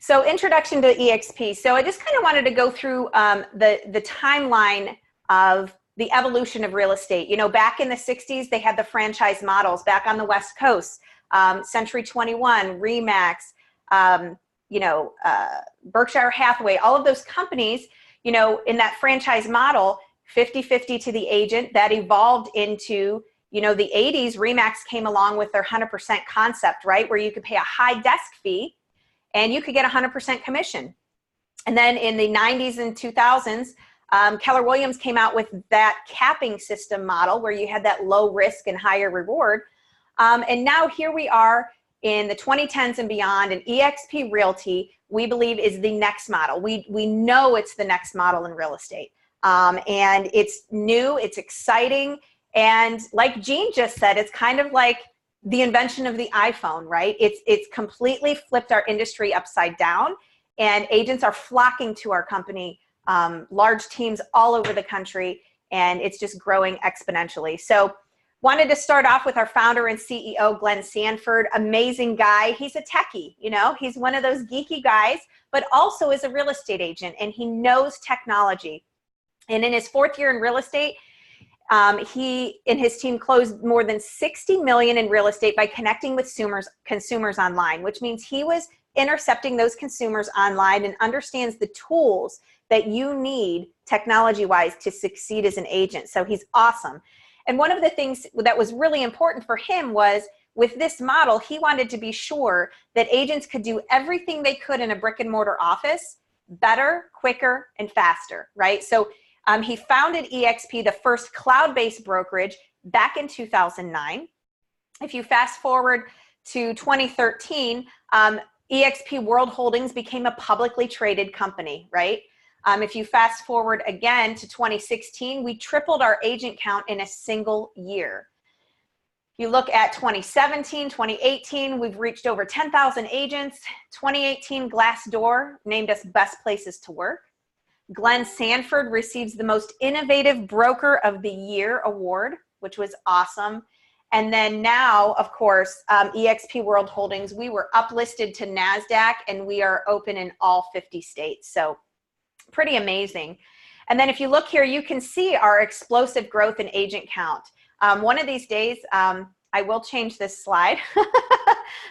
So introduction to eXp. So I just kind of wanted to go through the timeline of the evolution of real estate. You know, back in the 60s, they had the franchise models back on the West Coast, Century 21, RE/MAX, Berkshire Hathaway, all of those companies, you know, in that franchise model, 50-50 to the agent. That evolved into, you know, the 80s. RE/MAX came along with their 100% concept, right? Where you could pay a high desk fee and you could get 100% commission. And then in the 90s and 2000s, Keller Williams came out with that capping system model where you had that low risk and higher reward. And now here we are in the 2010s and beyond, and eXp Realty, we believe, is the next model. We know it's the next model in real estate. And it's new, it's exciting. And like Jean just said, it's kind of like the invention of the iPhone, right? It's completely flipped our industry upside down, and agents are flocking to our company, large teams all over the country, and it's just growing exponentially. So wanted to start off with our founder and CEO, Glenn Sanford. Amazing guy. He's a techie, you know, he's one of those geeky guys, but also is a real estate agent, and he knows technology. And in his 4th year in real estate, he and his team closed more than $60 million in real estate by connecting with consumers online, which means he was intercepting those consumers online and understands the tools that you need technology-wise to succeed as an agent. So he's awesome. And one of the things that was really important for him was, with this model, he wanted to be sure that agents could do everything they could in a brick and mortar office better, quicker, and faster, right? So he founded eXp, the first cloud-based brokerage, back in 2009. If you fast forward to 2013, eXp World Holdings became a publicly traded company, right? If you fast forward again to 2016, we tripled our agent count in a single year. If you look at 2017, 2018, we've reached over 10,000 agents. 2018, Glassdoor named us Best Places to Work. Glenn Sanford receives the Most Innovative Broker of the Year award, which was awesome. And then now, of course, eXp World Holdings, we were uplisted to NASDAQ, and we are open in all 50 states. So pretty amazing. And then if you look here, you can see our explosive growth in agent count. One of these days, I will change this slide,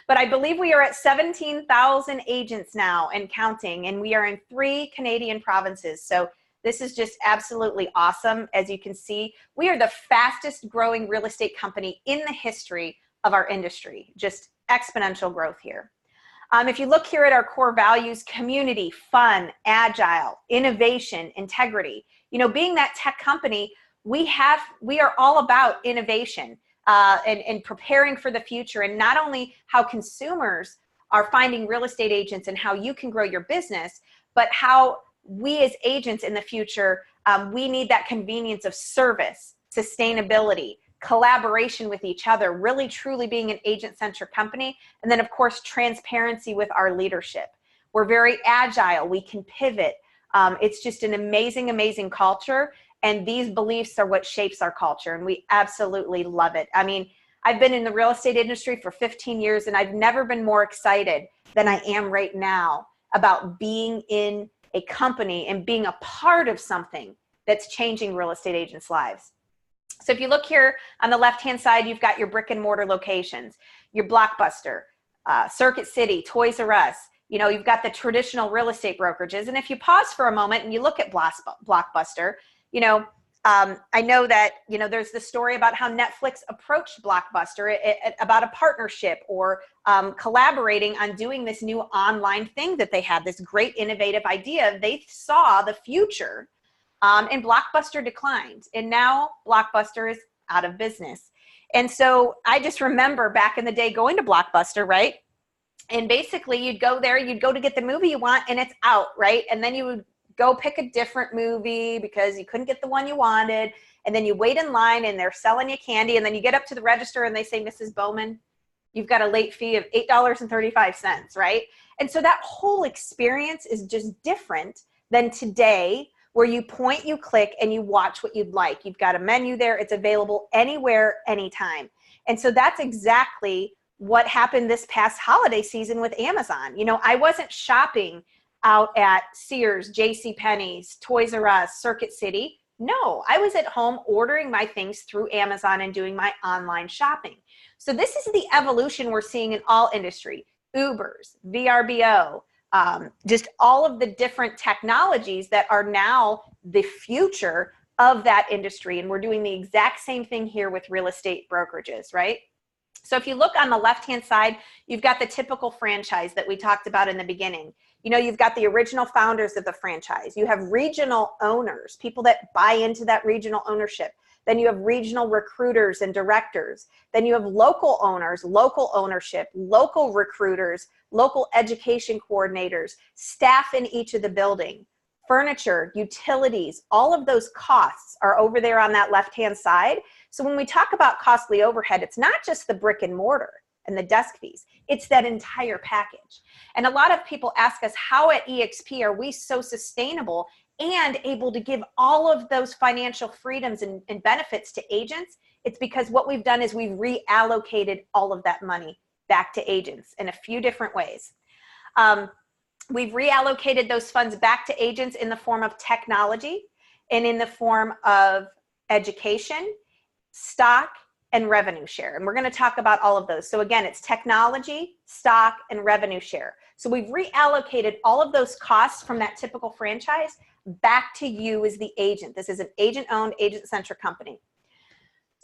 but I believe we are at 17,000 agents now and counting, and we are in 3 Canadian provinces. So this is just absolutely awesome. As you can see, we are the fastest growing real estate company in the history of our industry. Just exponential growth here. If you look here at our core values: community, fun, agile, innovation, integrity. You know, being that tech company, we are all about innovation. And preparing for the future, and not only how consumers are finding real estate agents and how you can grow your business, but how we as agents in the future, we need that convenience of service, sustainability, collaboration with each other, really truly being an agent-centric company. And then of course, transparency with our leadership. We're very agile, we can pivot. It's just an amazing, amazing culture. And these beliefs are what shapes our culture, and we absolutely love it. I mean, I've been in the real estate industry for 15 years, and I've never been more excited than I am right now about being in a company and being a part of something that's changing real estate agents' lives. So if you look here on the left-hand side, you've got your brick and mortar locations, your Blockbuster, Circuit City, Toys R Us. You know, you've got the traditional real estate brokerages. And if you pause for a moment and you look at Blockbuster, you know, I know that, you know, there's the story about how Netflix approached Blockbuster about a partnership or collaborating on doing this new online thing that they had, this great innovative idea. They saw the future, and Blockbuster declined. And now Blockbuster is out of business. And so I just remember back in the day going to Blockbuster, right? And basically you'd go there, you'd go to get the movie you want, and it's out, right? And then you would go pick a different movie because you couldn't get the one you wanted. And then you wait in line and they're selling you candy. And then you get up to the register and they say, Mrs. Bowman, you've got a late fee of $8.35, right? And so that whole experience is just different than today, where you point, you click, and you watch what you'd like. You've got a menu there. It's available anywhere, anytime. And so that's exactly what happened this past holiday season with Amazon. You know, I wasn't shopping out at Sears, JCPenney's, Toys R Us, Circuit City. No, I was at home ordering my things through Amazon and doing my online shopping. So this is the evolution we're seeing in all industry. Ubers, VRBO, just all of the different technologies that are now the future of that industry. And we're doing the exact same thing here with real estate brokerages, right? So if you look on the left-hand side, you've got the typical franchise that we talked about in the beginning. You know, you've got the original founders of the franchise. You have regional owners, people that buy into that regional ownership. Then you have regional recruiters and directors. Then you have local owners, local ownership, local recruiters, local education coordinators, staff in each of the building, furniture, utilities, all of those costs are over there on that left-hand side. So when we talk about costly overhead, it's not just the brick and mortar and the desk fees, it's that entire package. And a lot of people ask us, how at eXp are we so sustainable and able to give all of those financial freedoms and benefits to agents? It's because what we've done is we've reallocated all of that money back to agents in a few different ways. We've reallocated those funds back to agents in the form of technology and in the form of education, stock, and revenue share. And we're going to talk about all of those. So again, it's technology, stock, and revenue share. So we've reallocated all of those costs from that typical franchise back to you as the agent. This is an agent-owned, agent-centric company.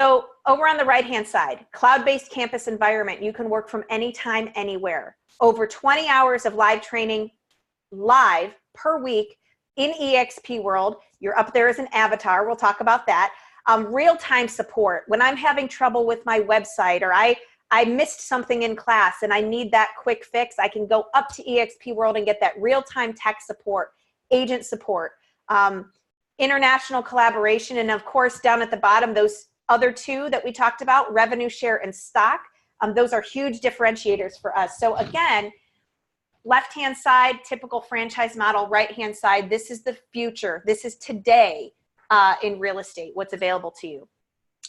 So over on the right-hand side, cloud-based campus environment. You can work from anytime, anywhere. Over 20 hours of live training live per week in eXp world. You're up there as an avatar. We'll talk about that. Real-time support. When I'm having trouble with my website, or I missed something in class and I need that quick fix, I can go up to eXp world and get that real-time tech support, agent support, international collaboration, and of course down at the bottom, those other two that we talked about, revenue share and stock. Those are huge differentiators for us. So again, left-hand side, typical franchise model, right-hand side, this is the future. This is today in real estate, what's available to you.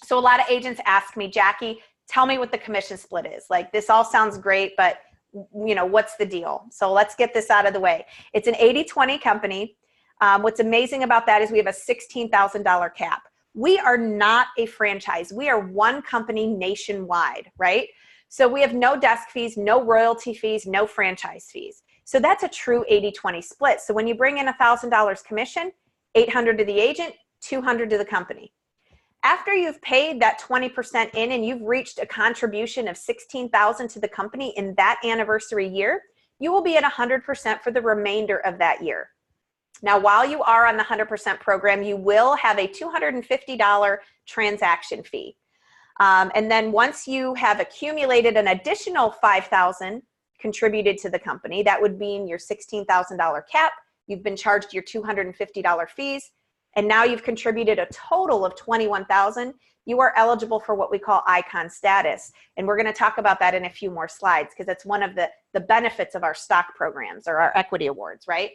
So a lot of agents ask me, Jacqui, tell me what the commission split is. Like, this all sounds great, but you know, what's the deal? So let's get this out of the way. It's an 80-20 company. What's amazing about that is we have a $16,000 cap. We are not a franchise. We are one company nationwide, right? So we have no desk fees, no royalty fees, no franchise fees. So that's a true 80-20 split. So when you bring in $1,000 commission, $800 to the agent, $200 to the company. After you've paid that 20% in and you've reached a contribution of $16,000 to the company in that anniversary year, you will be at 100% for the remainder of that year. Now, while you are on the 100% program, you will have a $250 transaction fee. And then once you have accumulated an additional $5,000 contributed to the company, that would mean your $16,000 cap, you've been charged your $250 fees, and now you've contributed a total of $21,000, you are eligible for what we call icon status. And we're going to talk about that in a few more slides because that's one of the benefits of our stock programs or our equity awards, right?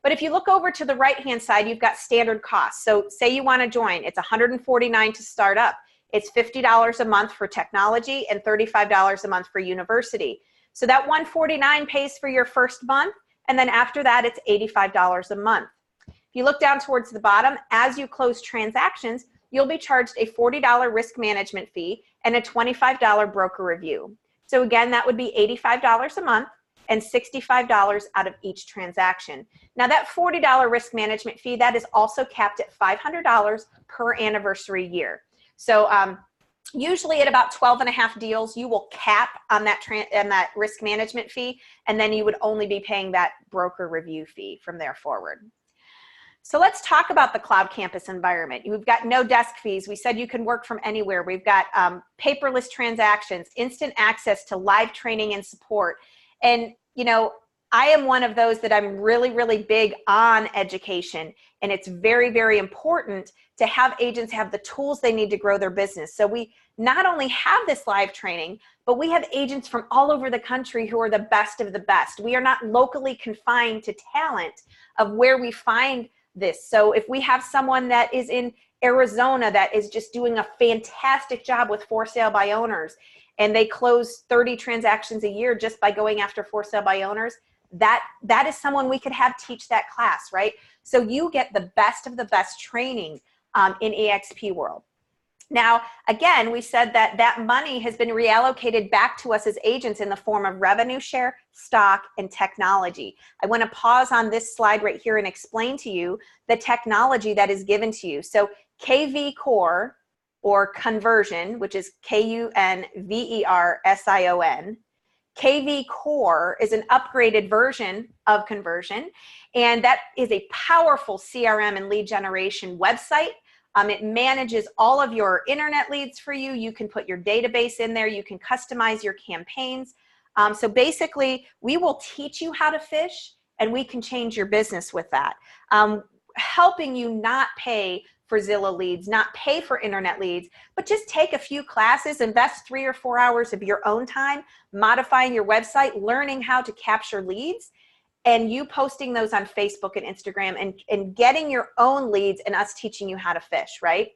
But if you look over to the right-hand side, you've got standard costs. So say you want to join, it's $149 to start up. It's $50 a month for technology and $35 a month for university. So that $149 pays for your first month, and then after that, it's $85 a month. If you look down towards the bottom, as you close transactions, you'll be charged a $40 risk management fee and a $25 broker review. So again, that would be $85 a month and $65 out of each transaction. Now that $40 risk management fee, that is also capped at $500 per anniversary year. So usually at about 12 and a half deals, you will cap on that risk management fee, and then you would only be paying that broker review fee from there forward. So let's talk about the cloud campus environment. We've got no desk fees. We said you can work from anywhere. We've got paperless transactions, instant access to live training and support. And, you know, I am one of those that I'm really, really big on education. And it's very, very important to have agents have the tools they need to grow their business. So we not only have this live training, but we have agents from all over the country who are the best of the best. We are not locally confined to talent of where we find this. So if we have someone that is in Arizona that is just doing a fantastic job with for sale by owners, and they close 30 transactions a year just by going after for sale by owners, that is someone we could have teach that class, right? So you get the best of the best training in eXp world. Now, again, we said that that money has been reallocated back to us as agents in the form of revenue share, stock, and technology. I want to pause on this slide right here and explain to you the technology that is given to you. So KV Core, or conversion, which is Kunversion, KV Core is an upgraded version of conversion, and that is a powerful CRM and lead generation website. It manages all of your internet leads for you. You can put your database in there. You can customize your campaigns. So basically, we will teach you how to fish, and we can change your business with that, helping you not pay for Zillow leads, not pay for internet leads, but just take a few classes, invest 3 or 4 hours of your own time, modifying your website, learning how to capture leads, and you posting those on Facebook and Instagram, and getting your own leads and us teaching you how to fish, right?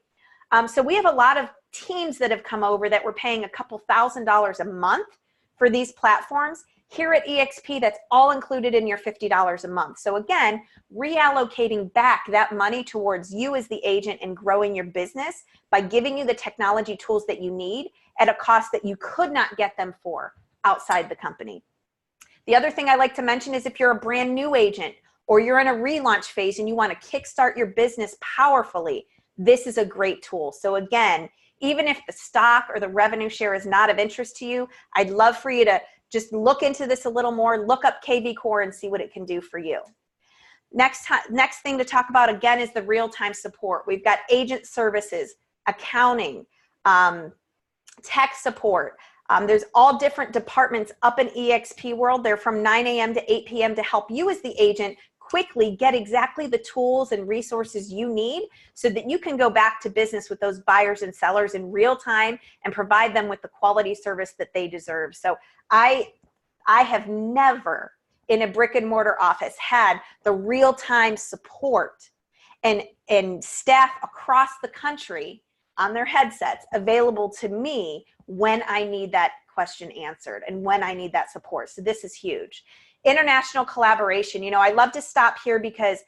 So we have a lot of teams that have come over that we're paying a couple $1,000s a month for these platforms. Here at eXp, that's all included in your $50 a month. So again, reallocating back that money towards you as the agent and growing your business by giving you the technology tools that you need at a cost that you could not get them for outside the company. The other thing I like to mention is if you're a brand new agent or you're in a relaunch phase and you want to kickstart your business powerfully, this is a great tool. So again, even if the stock or the revenue share is not of interest to you, I'd love for you to just look into this a little more, look up KV Core and see what it can do for you. Next thing to talk about again is the real-time support. We've got agent services, accounting, tech support. There's all different departments up in eXp world. They're from 9 a.m. to 8 p.m. to help you as the agent quickly get exactly the tools and resources you need so that you can go back to business with those buyers and sellers in real time and provide them with the quality service that they deserve. So I have never in a brick and mortar office had the real-time support and staff across the country on their headsets available to me when I need that question answered and when I need that support. So this is huge. International collaboration. You know, I love to stop here because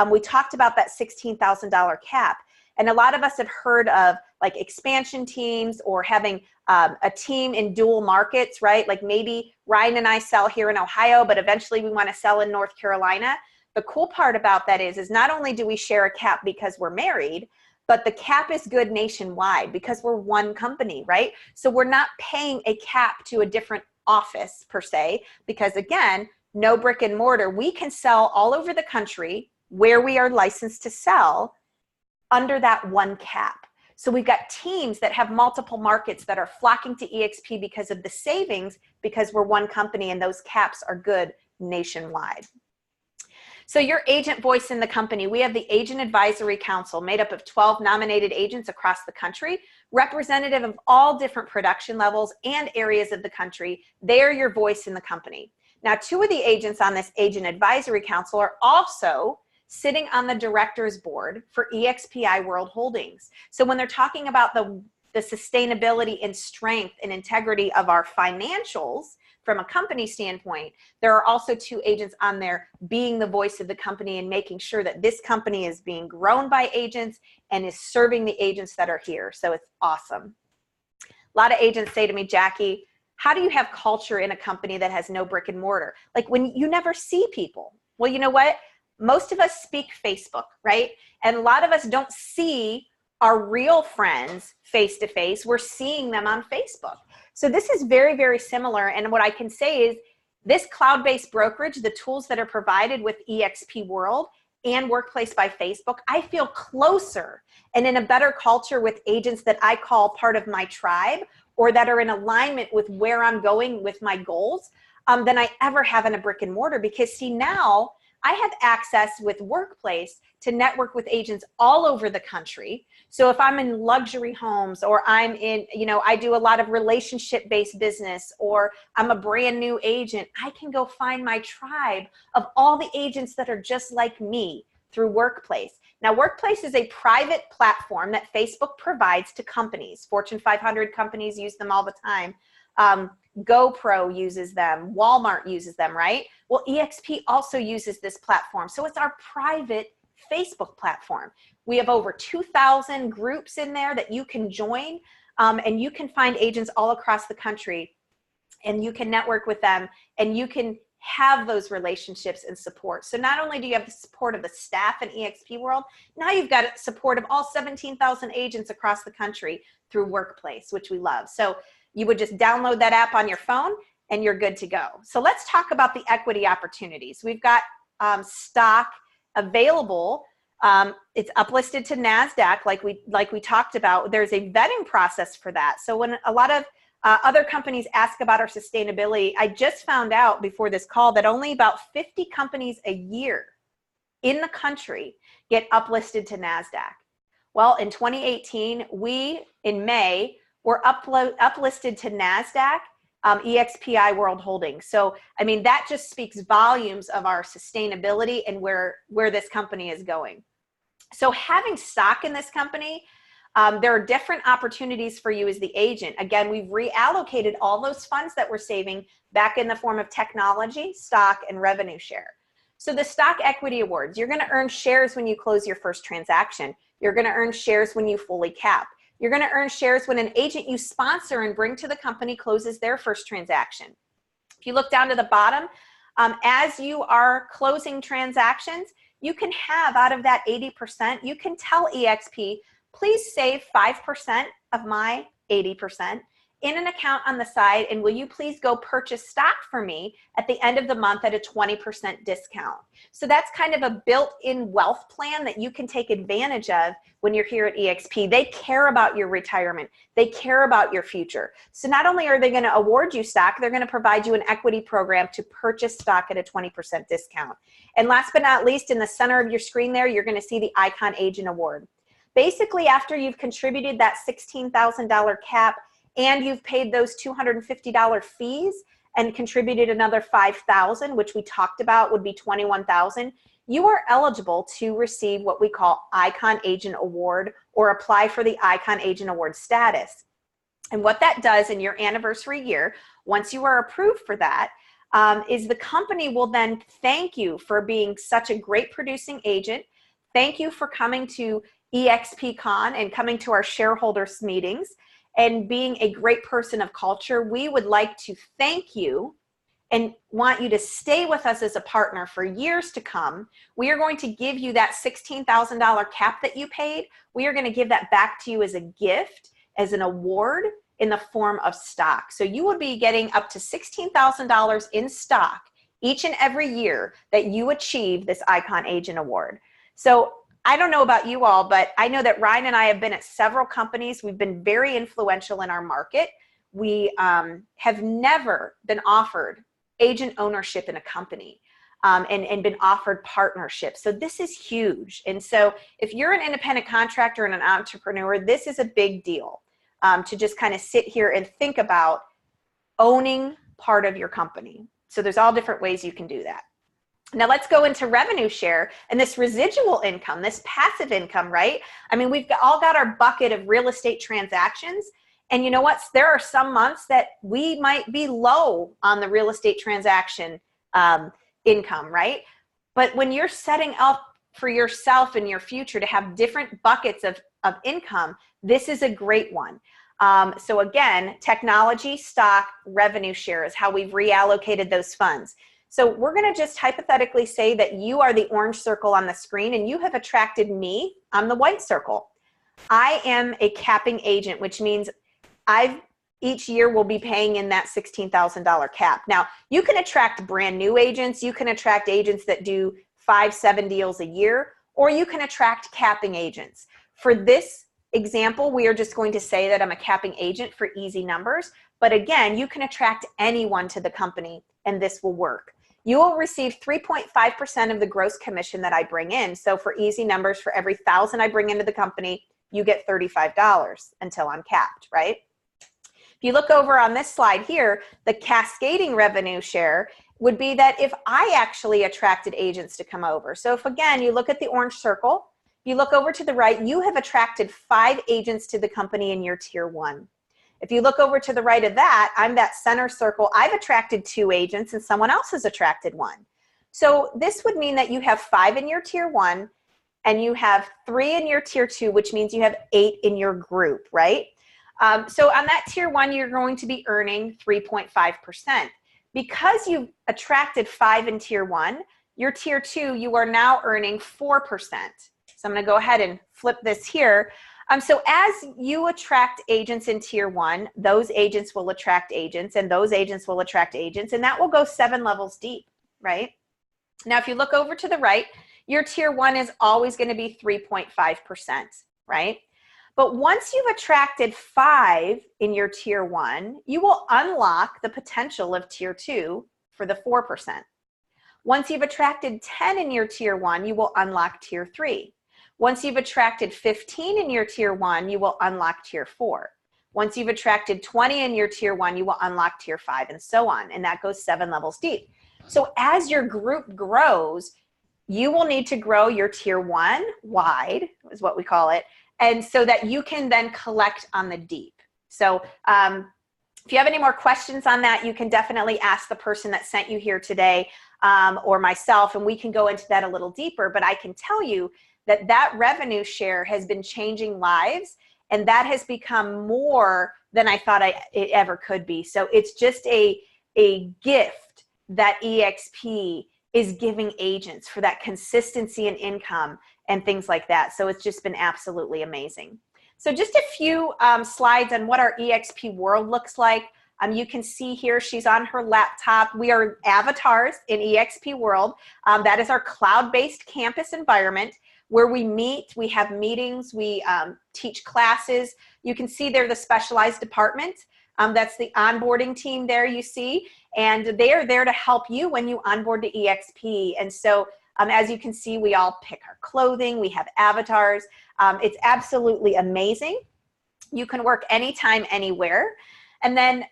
we talked about that $16,000 cap. And a lot of us have heard of like expansion teams or having a team in dual markets, right? Like maybe Ryan and I sell here in Ohio, but eventually we want to sell in North Carolina. The cool part about that is not only do we share a cap because we're married, but the cap is good nationwide because we're one company, right? So we're not paying a cap to a different office per se, because again, no brick and mortar. We can sell all over the country where we are licensed to sell under that one cap. So we've got teams that have multiple markets that are flocking to eXp because of the savings, because we're one company and those caps are good nationwide. So your agent voice in the company, we have the Agent Advisory Council made up of 12 nominated agents across the country, representative of all different production levels and areas of the country. They are your voice in the company. Now, 2 of the agents on this Agent Advisory Council are also sitting on the directors board for EXPI World Holdings. So when they're talking about the sustainability and strength and integrity of our financials from a company standpoint, there are also 2 agents on there being the voice of the company and making sure that this company is being grown by agents and is serving the agents that are here. So it's awesome. A lot of agents say to me, Jacqui, how do you have culture in a company that has no brick and mortar? Like when you never see people. Well, you know what? Most of us speak Facebook, right? And a lot of us don't see our real friends face to face. We're seeing them on Facebook. So this is very, very similar. And what I can say is this cloud-based brokerage, the tools that are provided with eXp World and Workplace by Facebook, I feel closer and in a better culture with agents that I call part of my tribe or that are in alignment with where I'm going with my goals than I ever have in a brick and mortar. Because see, now I have access with Workplace to network with agents all over the country. So if I'm in luxury homes or I'm in, you know, I do a lot of relationship-based business or I'm a brand new agent, I can go find my tribe of all the agents that are just like me through Workplace. Now, Workplace is a private platform that Facebook provides to companies. Fortune 500 companies use them all the time. GoPro uses them, Walmart uses them, right? Well, eXp also uses this platform. So it's our private Facebook platform. We have over 2,000 groups in there that you can join, and you can find agents all across the country, and you can network with them, and you can have those relationships and support. So not only do you have the support of the staff in eXp world, now you've got support of all 17,000 agents across the country through Workplace, which we love. So you would just download that app on your phone and you're good to go. So let's talk about the equity opportunities. We've got stock available. It's uplisted to NASDAQ like we talked about. There's a vetting process for that. So when a lot of other companies ask about our sustainability, I just found out before this call that only about 50 companies a year in the country get uplisted to NASDAQ. Well, in 2018, in May, were uplisted to NASDAQ, EXPI World Holdings. So, I mean, that just speaks volumes of our sustainability and where this company is going. So having stock in this company, there are different opportunities for you as the agent. Again, we've reallocated all those funds that we're saving back in the form of technology, stock, and revenue share. So the stock equity awards, you're gonna earn shares when you close your first transaction. You're gonna earn shares when you fully cap. You're gonna earn shares when an agent you sponsor and bring to the company closes their first transaction. If you look down to the bottom, as you are closing transactions, you can have out of that 80%, you can tell eXp, please save 5% of my 80% in an account on the side, and will you please go purchase stock for me at the end of the month at a 20% discount. So that's kind of a built-in wealth plan that you can take advantage of when you're here at eXp. They care about your retirement. They care about your future. So not only are they going to award you stock, they're going to provide you an equity program to purchase stock at a 20% discount. And last but not least, in the center of your screen there, you're going to see the Icon Agent Award. Basically, after you've contributed that $16,000 cap and you've paid those $250 fees and contributed another $5,000, which we talked about would be $21,000, you are eligible to receive what we call Icon Agent Award or apply for the Icon Agent Award status. And what that does in your anniversary year, once you are approved for that, is the company will then thank you for being such a great producing agent. Thank you for coming to eXpCon and coming to our shareholders meetings and being a great person of culture. We would like to thank you and want you to stay with us as a partner for years to come. We are going to give you that $16,000 cap that you paid. We are going to give that back to you as a gift, as an award in the form of stock. So you will be getting up to $16,000 in stock each and every year that you achieve this Icon Agent Award. So I don't know about you all, but I know that Ryan and I have been at several companies. We've been very influential in our market. We have never been offered agent ownership in a company and been offered partnership. So this is huge. And so if you're an independent contractor and an entrepreneur, this is a big deal to just kind of sit here and think about owning part of your company. So there's all different ways you can do that. Now let's go into revenue share and this residual income, this passive income, right? I mean, we've all got our bucket of real estate transactions. And you know what? There are some months that we might be low on the real estate transaction income, right? But when you're setting up for yourself and your future to have different buckets of income, this is a great one. So again, technology, stock, revenue share is how we've reallocated those funds. So we're going to just hypothetically say that you are the orange circle on the screen and you have attracted me. I'm the white circle. I am a capping agent, which means each year will be paying in that $16,000 cap. Now, you can attract brand new agents. You can attract agents that do 5-7 deals a year, or you can attract capping agents. For this example, we are just going to say that I'm a capping agent for easy numbers. But again, you can attract anyone to the company and this will work. You will receive 3.5% of the gross commission that I bring in. So for easy numbers, for every 1,000 I bring into the company, you get $35 until I'm capped, right? If you look over on this slide here, the cascading revenue share would be that if I actually attracted agents to come over. So if again, you look at the orange circle, you look over to the right, you have attracted 5 agents to the company in your tier 1. If you look over to the right of that, I'm that center circle. I've attracted 2 agents and someone else has attracted 1. So this would mean that you have 5 in your tier 1 and you have 3 in your tier 2, which means you have 8 in your group, right? So on that tier 1, you're going to be earning 3.5%. Because you've attracted 5 in tier 1, your tier 2, you are now earning 4%. So I'm going to go ahead and flip this here. So as you attract agents in tier 1, those agents will attract agents, and those agents will attract agents, and that will go 7 levels deep, right? Now, if you look over to the right, your tier 1 is always going to be 3.5%, right? But once you've attracted 5 in your tier 1, you will unlock the potential of tier 2 for the 4%. Once you've attracted 10 in your tier 1, you will unlock tier 3. Once you've attracted 15 in your tier 1, you will unlock tier 4. Once you've attracted 20 in your tier 1, you will unlock tier 5, and so on. And that goes 7 levels deep. So as your group grows, you will need to grow your tier 1 wide, is what we call it, and so that you can then collect on the deep. So if you have any more questions on that, you can definitely ask the person that sent you here today or myself, and we can go into that a little deeper. But I can tell you that that revenue share has been changing lives, and that has become more than I thought it ever could be. So it's just a gift that eXp is giving agents for that consistency in income and things like that. So it's just been absolutely amazing. So just a few slides on what our eXp world looks like. You can see here, she's on her laptop. We are avatars in eXp world. That is our cloud-based campus environment where we meet, we have meetings, we teach classes. You can see there the specialized department. That's the onboarding team there you see, and they are there to help you when you onboard to eXp. And so as you can see, we all pick our clothing, we have avatars. It's absolutely amazing. You can work anytime, anywhere. And then,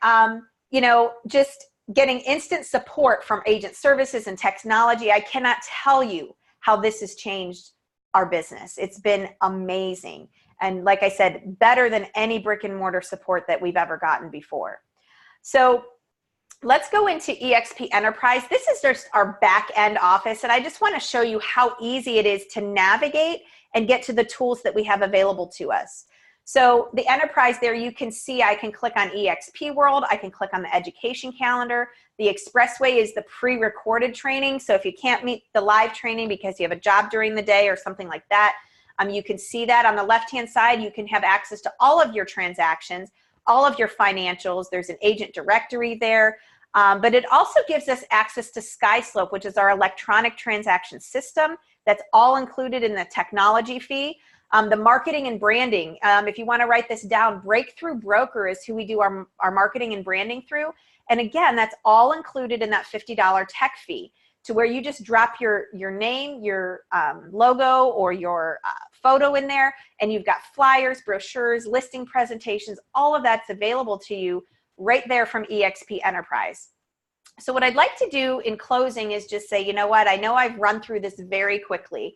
you know, just getting instant support from agent services and technology. I cannot tell you how this has changed our business. It's been amazing. And like I said, better than any brick and mortar support that we've ever gotten before. So let's go into eXp Enterprise. This is just our back end office. And I just want to show you how easy it is to navigate and get to the tools that we have available to us. So the Enterprise there, you can see I can click on eXp World. I can click on the education calendar. The Expressway is the pre-recorded training. So if you can't meet the live training because you have a job during the day or something like that, you can see that. On the left-hand side, you can have access to all of your transactions, all of your financials. There's an agent directory there. But it also gives us access to SkySlope, which is our electronic transaction system. That's all included in the technology fee. The marketing and branding, if you want to write this down, Breakthrough Broker is who we do our marketing and branding through. And again, that's all included in that $50 tech fee, to where you just drop your name, your logo, or your photo in there, and you've got flyers, brochures, listing presentations, all of that's available to you right there from eXp Enterprise. So what I'd like to do in closing is just say, you know what, I know I've run through this very quickly,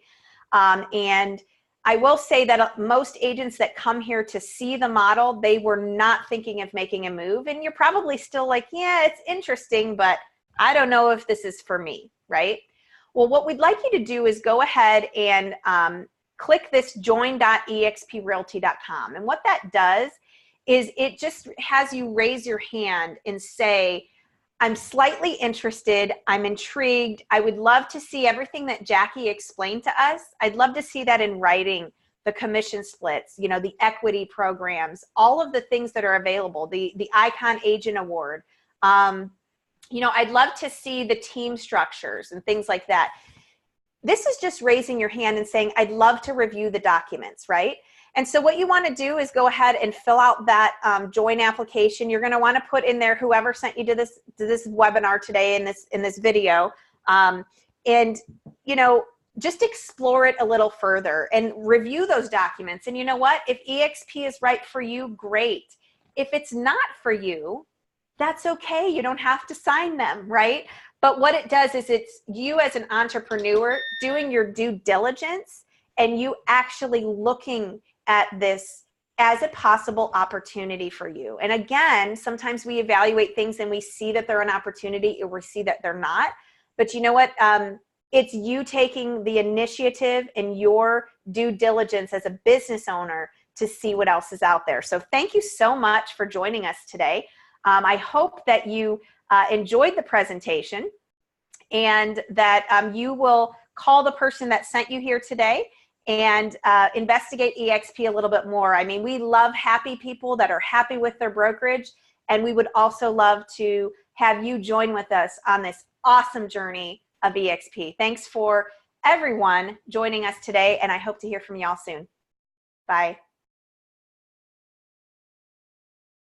and I will say that most agents that come here to see the model, they were not thinking of making a move, and you're probably still like, yeah, it's interesting, but I don't know if this is for me, right? Well, what we'd like you to do is go ahead and click this join.exprealty.com. And what that does is it just has you raise your hand and say, I'm slightly interested, I'm intrigued, I would love to see everything that Jacqui explained to us. I'd love to see that in writing, the commission splits, you know, the equity programs, all of the things that are available, the Icon Agent Award. You know, I'd love to see the team structures and things like that. This is just raising your hand and saying, I'd love to review the documents, right? And so what you want to do is go ahead and fill out that join application. You're going to want to put in there whoever sent you to this webinar today in this video, and you know, just explore it a little further and review those documents. And you know what? If eXp is right for you, great. If it's not for you, that's okay. You don't have to sign them, right? But what it does is it's you as an entrepreneur doing your due diligence and you actually looking at this as a possible opportunity for you. And again, sometimes we evaluate things and we see that they're an opportunity or we see that they're not. But you know what? It's you taking the initiative and your due diligence as a business owner to see what else is out there. So thank you so much for joining us today. I hope that you enjoyed the presentation and that you will call the person that sent you here today and investigate eXp a little bit more. I mean, we love happy people that are happy with their brokerage, and we would also love to have you join with us on this awesome journey of eXp. Thanks for everyone joining us today, and I hope to hear from y'all soon. Bye.